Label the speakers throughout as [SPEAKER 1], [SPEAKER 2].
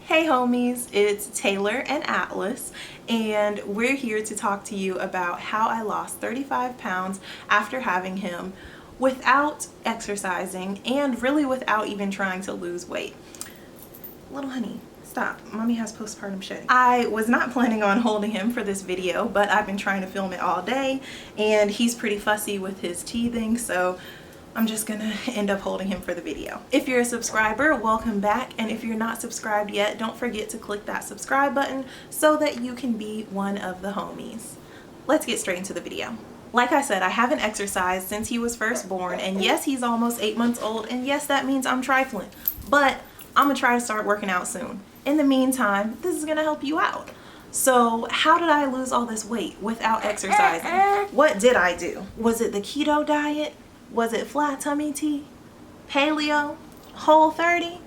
[SPEAKER 1] Hey homies, it's Taylor and Atlas, and we're here to talk to you about how I lost 35 pounds after having him without exercising and really without even trying to lose weight. Little honey, stop. Mommy has postpartum shedding. I was not planning on holding him for this video, but I've been trying to film it all day and he's pretty fussy with his teething, so I'm just gonna end up holding him for the video. If you're a subscriber, welcome back. And if you're not subscribed yet, don't forget to click that subscribe button so that you can be one of the homies. Let's get straight into the video. Like I said, I haven't exercised since he was first born, and yes, he's almost 8 months old, and yes, that means I'm trifling, but I'm gonna try to start working out soon. In the meantime, this is gonna help you out. So how did I lose all this weight without exercising? What did I do? Was it the keto diet? Was it flat tummy tea, paleo, Whole30?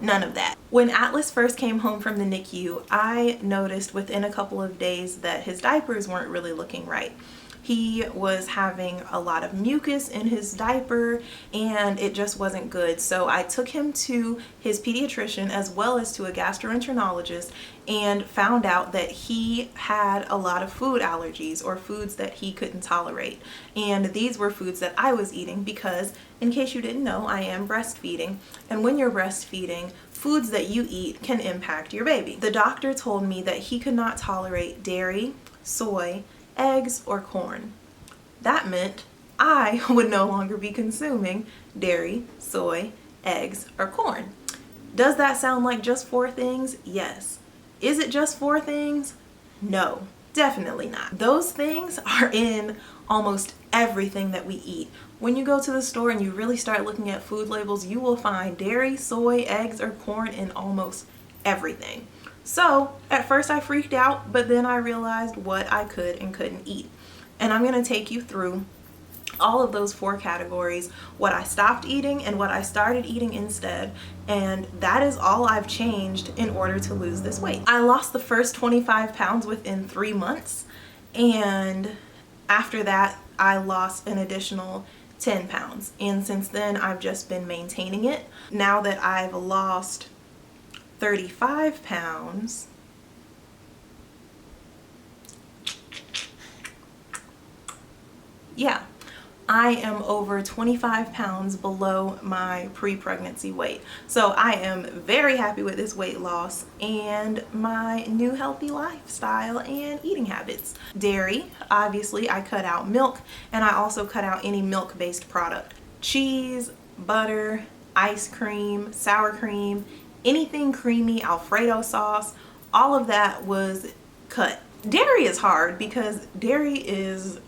[SPEAKER 1] None of that. When Atlas first came home from the NICU, I noticed within a couple of days that his diapers weren't really looking right. He was having a lot of mucus in his diaper and it just wasn't good. So I took him to his pediatrician as well as to a gastroenterologist and found out that he had a lot of food allergies or foods that he couldn't tolerate. And these were foods that I was eating because, in case you didn't know, I am breastfeeding. And when you're breastfeeding, foods that you eat can impact your baby. The doctor told me that he could not tolerate dairy, soy, eggs, or corn. That meant I would no longer be consuming dairy, soy, eggs, or corn. Does that sound like just 4 things? Yes. Is it just 4 things? No, definitely not. Those things are in almost everything that we eat. When you go to the store and you really start looking at food labels, you will find dairy, soy, eggs, or corn in almost everything. So at first I freaked out, but then I realized what I could and couldn't eat. And I'm gonna take you through all of those 4 categories, what I stopped eating and what I started eating instead. And that is all I've changed in order to lose this weight. I lost the first 25 pounds within 3 months. And after that, I lost an additional 10 pounds. And since then, I've just been maintaining it. Now that I've lost 35 pounds, yeah, I am over 25 pounds below my pre-pregnancy weight. So I am very happy with this weight loss and my new healthy lifestyle and eating habits. Dairy, obviously I cut out milk, and I also cut out any milk-based product. Cheese, butter, ice cream, sour cream, anything creamy, Alfredo sauce, all of that was cut. Dairy is hard because dairy is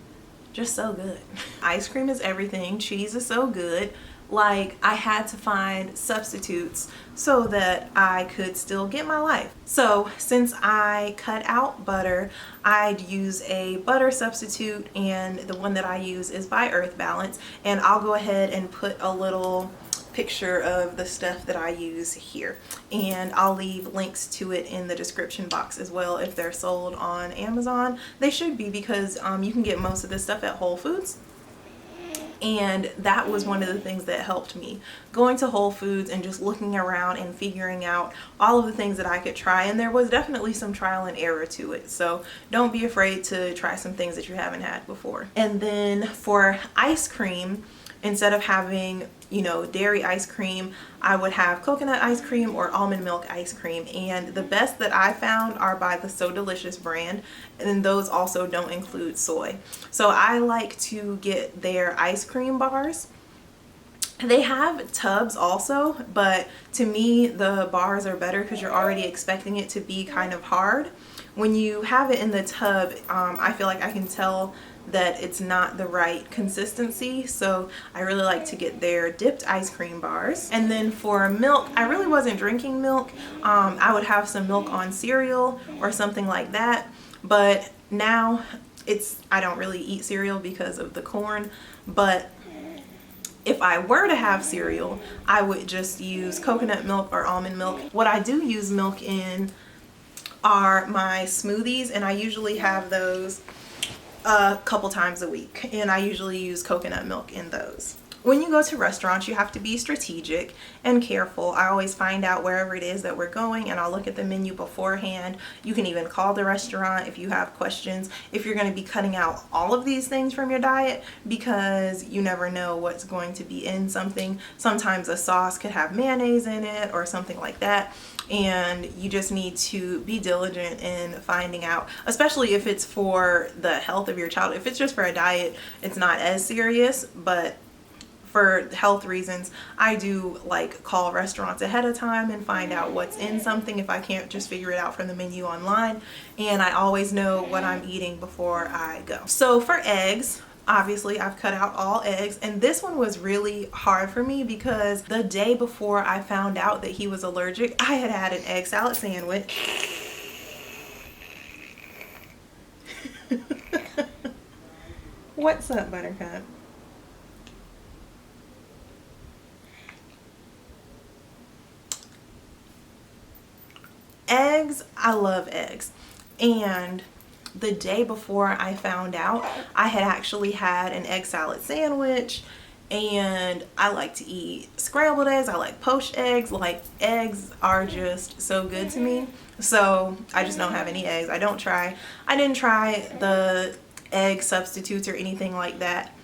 [SPEAKER 1] just so good. Ice cream is everything. Cheese is so good. Like, I had to find substitutes so that I could still get my life. So since I cut out butter, I'd use a butter substitute, and the one that I use is by Earth Balance, and I'll go ahead and put a little picture of the stuff that I use here, and I'll leave links to it in the description box as well. If they're sold on Amazon, they should be, because you can get most of this stuff at Whole Foods. And that was one of the things that helped me, going to Whole Foods and just looking around and figuring out all of the things that I could try. And there was definitely some trial and error to it, so don't be afraid to try some things that you haven't had before. And then for ice cream, instead of having, you know, dairy ice cream, I would have coconut ice cream or almond milk ice cream. And the best that I found are by the So Delicious brand, and those also don't include soy. So I like to get their ice cream bars. They have tubs also, but to me the bars are better because you're already expecting it to be kind of hard. When you have it in the tub, I feel like I can tell that it's not the right consistency, so I really like to get their dipped ice cream bars. And then for milk, I really wasn't drinking milk. I would have some milk on cereal or something like that, but now I don't really eat cereal because of the corn. But if I were to have cereal, I would just use coconut milk or almond milk. What I do use milk in are my smoothies, and I usually have those a couple times a week, and I usually use coconut milk in those. When you go to restaurants, you have to be strategic and careful. I always find out wherever it is that we're going, and I'll look at the menu beforehand. You can even call the restaurant if you have questions, if you're going to be cutting out all of these things from your diet, because you never know what's going to be in something. Sometimes a sauce could have mayonnaise in it or something like that, and you just need to be diligent in finding out, especially if it's for the health of your child. If it's just for a diet, it's not as serious, but for health reasons, I do like call restaurants ahead of time and find out what's in something if I can't just figure it out from the menu online. And I always know what I'm eating before I go. So for eggs, obviously I've cut out all eggs, and this one was really hard for me because the day before I found out that he was allergic, I had had an egg salad sandwich. What's up, Buttercup? Eggs, I love eggs. And the day before I found out, I had actually had an egg salad sandwich, and I like to eat scrambled eggs. I like poached eggs. Like, eggs are just so good to me. So I just don't have any eggs. I didn't try the egg substitutes or anything like that.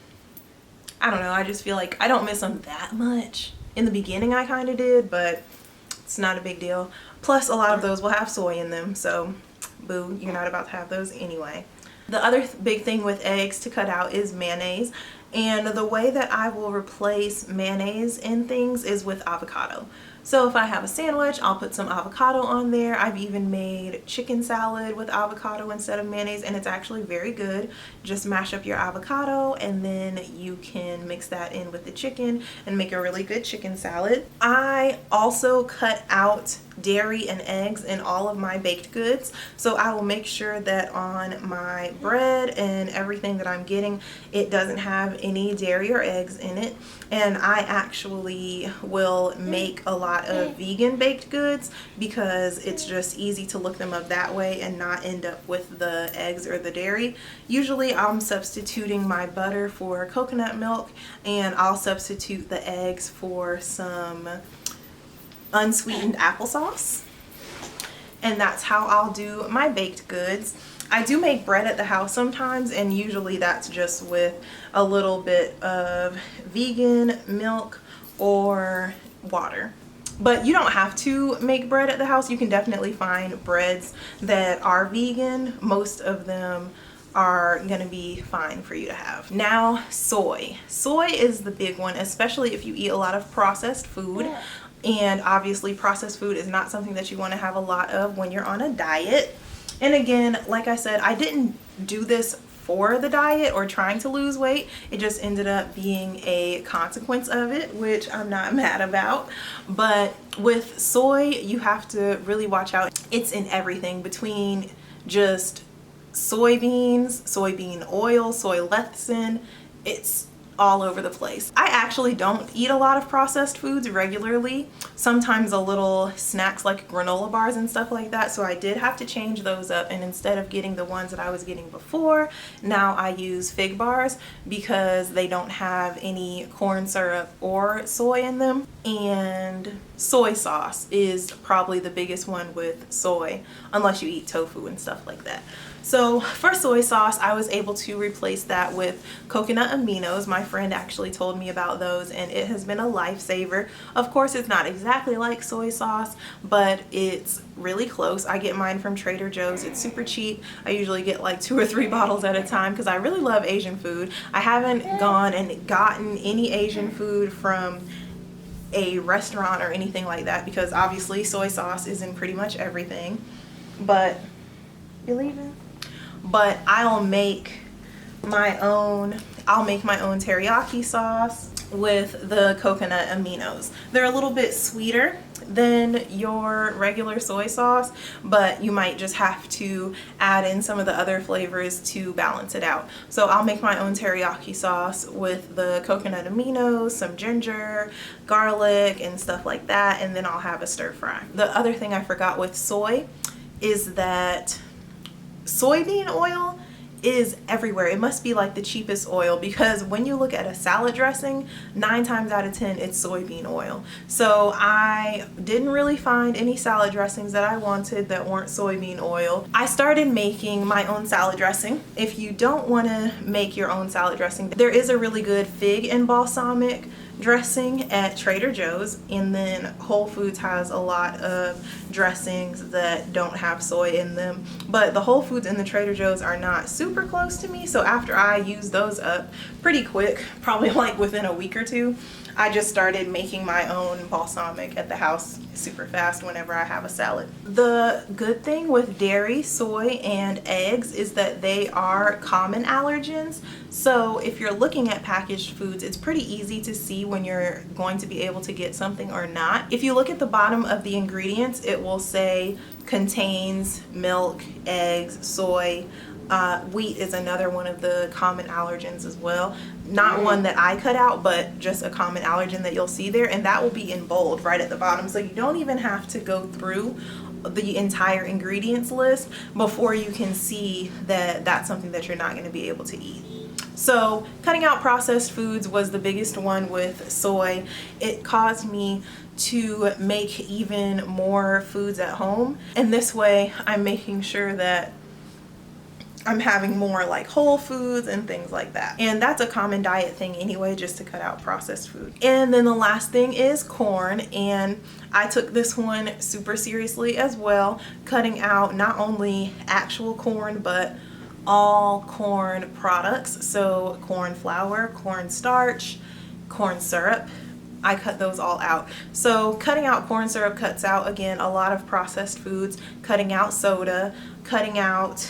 [SPEAKER 1] I don't know. I just feel like I don't miss them that much. In the beginning I kind of did, but it's not a big deal. Plus, a lot of those will have soy in them, so boo, you're not about to have those anyway. The other big thing with eggs to cut out is mayonnaise. And the way that I will replace mayonnaise in things is with avocado. So if I have a sandwich, I'll put some avocado on there. I've even made chicken salad with avocado instead of mayonnaise, and it's actually very good. Just mash up your avocado, and then you can mix that in with the chicken and make a really good chicken salad. I also cut out dairy and eggs in all of my baked goods, so I will make sure that on my bread and everything that I'm getting, it doesn't have any dairy or eggs in it. And I actually will make a lot of vegan baked goods because it's just easy to look them up that way and not end up with the eggs or the dairy. Usually I'm substituting my butter for coconut milk, and I'll substitute the eggs for some unsweetened applesauce. And that's how I'll do my baked goods. I do make bread at the house sometimes, and usually that's just with a little bit of vegan milk or water. But you don't have to make bread at the house. You can definitely find breads that are vegan. Most of them are going to be fine for you to have. Now, soy. Soy is the big one, especially if you eat a lot of processed food. And obviously processed food is not something that you want to have a lot of when you're on a diet. And again, like I said, I didn't do this for the diet or trying to lose weight. It just ended up being a consequence of it, which I'm not mad about. But with soy, you have to really watch out. It's in everything, between just soybeans, soybean oil, soy lecithin. It's all over the place. I actually don't eat a lot of processed foods regularly. Sometimes a little snacks like granola bars and stuff like that. So I did have to change those up, and instead of getting the ones that I was getting before, now I use fig bars because they don't have any corn syrup or soy in them. And soy sauce is probably the biggest one with soy, unless you eat tofu and stuff like that. So for soy sauce, I was able to replace that with coconut aminos. My friend actually told me about those, and it has been a lifesaver. Of course, it's not exactly like soy sauce, but it's really close. I get mine from Trader Joe's. It's super cheap. I usually get like 2 or 3 bottles at a time because I really love Asian food. I haven't gone and gotten any Asian food from a restaurant or anything like that because obviously soy sauce is in pretty much everything. But you leaving? But I'll make my own teriyaki sauce with the coconut aminos. They're a little bit sweeter than your regular soy sauce, but you might just have to add in some of the other flavors to balance it out. So I'll make my own teriyaki sauce with the coconut aminos, some ginger, garlic, and stuff like that, and then I'll have a stir fry. The other thing I forgot with soy is that soybean oil is everywhere. It must be like the cheapest oil, because when you look at a salad dressing, 9 times out of 10 it's soybean oil. So I didn't really find any salad dressings that I wanted that weren't soybean oil. I started making my own salad dressing. If you don't want to make your own salad dressing, there is a really good fig and balsamic dressing at Trader Joe's, and then Whole Foods has a lot of dressings that don't have soy in them, but the Whole Foods and the Trader Joe's are not super close to me. So after I used those up pretty quick, probably like within a week or two, I just started making my own balsamic at the house super fast whenever I have a salad. The good thing with dairy, soy, and eggs is that they are common allergens. So if you're looking at packaged foods, it's pretty easy to see when you're going to be able to get something or not. If you look at the bottom of the ingredients, it will say contains milk, eggs, soy. Wheat is another one of the common allergens as well. Not one that I cut out, but just a common allergen that you'll see there, and that will be in bold right at the bottom. So you don't even have to go through the entire ingredients list before you can see that that's something that you're not going to be able to eat. So cutting out processed foods was the biggest one with soy. It caused me to make even more foods at home, and this way I'm making sure that I'm having more like whole foods and things like that. And that's a common diet thing anyway, just to cut out processed food. And then the last thing is corn, and I took this one super seriously as well, cutting out not only actual corn but all corn products. So corn flour, corn starch, corn syrup, I cut those all out. So cutting out corn syrup cuts out, again, a lot of processed foods, cutting out soda, cutting out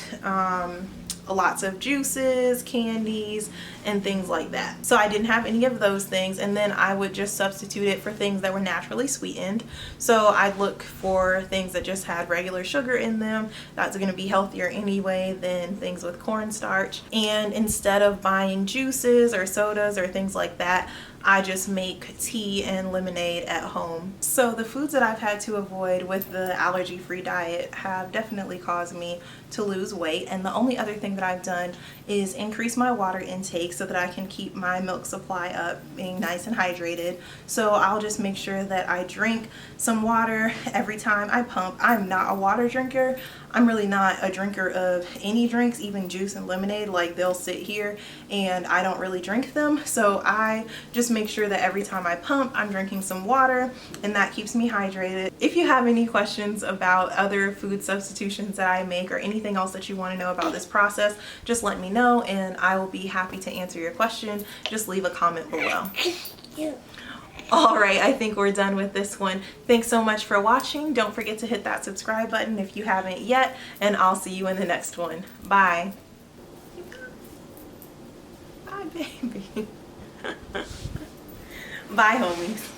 [SPEAKER 1] lots of juices, candies, and things like that. So I didn't have any of those things, and then I would just substitute it for things that were naturally sweetened. So I'd look for things that just had regular sugar in them. That's going to be healthier anyway than things with cornstarch. And instead of buying juices or sodas or things like that, I just make tea and lemonade at home. So the foods that I've had to avoid with the allergy-free diet have definitely caused me to lose weight, and the only other thing that I've done is increase my water intake so that I can keep my milk supply up, being nice and hydrated. So I'll just make sure that I drink some water every time I pump. I'm not a water drinker. I'm really not a drinker of any drinks, even juice and lemonade. Like, they'll sit here and I don't really drink them. So I just make sure that every time I pump, I'm drinking some water, and that keeps me hydrated. If you have any questions about other food substitutions that I make or anything else that you want to know about this process, just let me know and I will be happy to answer your question. Just leave a comment below. Alright, I think we're done with this one. Thanks so much for watching. Don't forget to hit that subscribe button if you haven't yet, and I'll see you in the next one. Bye. Bye, baby. Bye, homies.